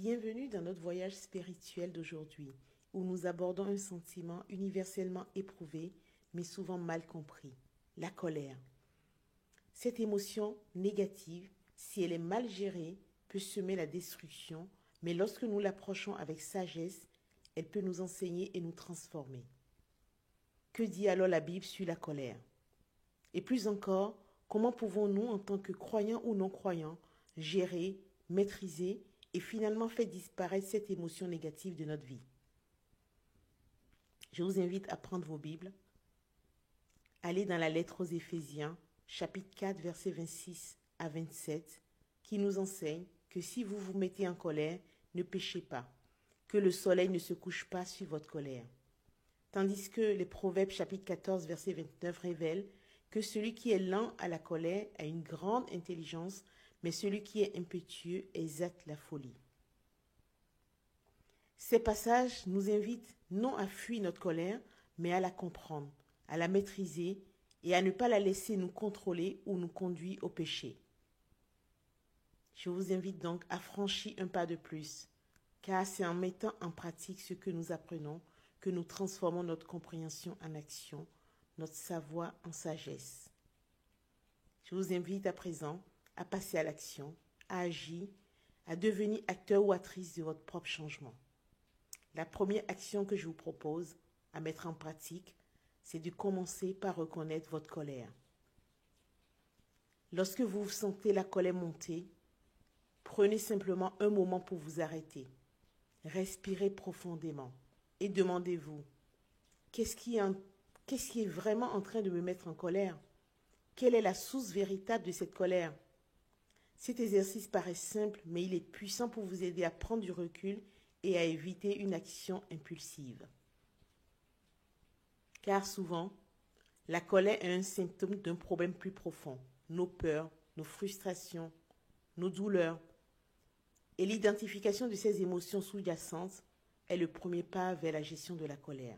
Bienvenue dans notre voyage spirituel d'aujourd'hui, où nous abordons un sentiment universellement éprouvé, mais souvent mal compris, la colère. Cette émotion négative, si elle est mal gérée, peut semer la destruction, mais lorsque nous l'approchons avec sagesse, elle peut nous enseigner et nous transformer. Que dit alors la Bible sur la colère? Et plus encore, comment pouvons-nous, en tant que croyants ou non-croyants, gérer, maîtriser et finalement faire disparaître cette émotion négative de notre vie? Je vous invite à prendre vos Bibles, aller dans la lettre aux Éphésiens, chapitre 4, versets 26 à 27, qui nous enseigne que si vous vous mettez en colère, ne péchez pas, que le soleil ne se couche pas sur votre colère. Tandis que les Proverbes chapitre 14, verset 29 révèlent que celui qui est lent à la colère a une grande intelligence, mais celui qui est impétueux exalte la folie. Ces passages nous invitent non à fuir notre colère, mais à la comprendre, à la maîtriser et à ne pas la laisser nous contrôler ou nous conduire au péché. Je vous invite donc à franchir un pas de plus, car c'est en mettant en pratique ce que nous apprenons que nous transformons notre compréhension en action, notre savoir en sagesse. Je vous invite à présent à passer à l'action, à agir, à devenir acteur ou actrice de votre propre changement. La première action que je vous propose à mettre en pratique, c'est de commencer par reconnaître votre colère. Lorsque vous sentez la colère monter, prenez simplement un moment pour vous arrêter. Respirez profondément et demandez-vous, qu'est-ce qui est vraiment en train de me mettre en colère? Quelle est la source véritable de cette colère? Cet exercice paraît simple, mais il est puissant pour vous aider à prendre du recul et à éviter une action impulsive. Car souvent, la colère est un symptôme d'un problème plus profond. Nos peurs, nos frustrations, nos douleurs. Et l'identification de ces émotions sous-jacentes est le premier pas vers la gestion de la colère.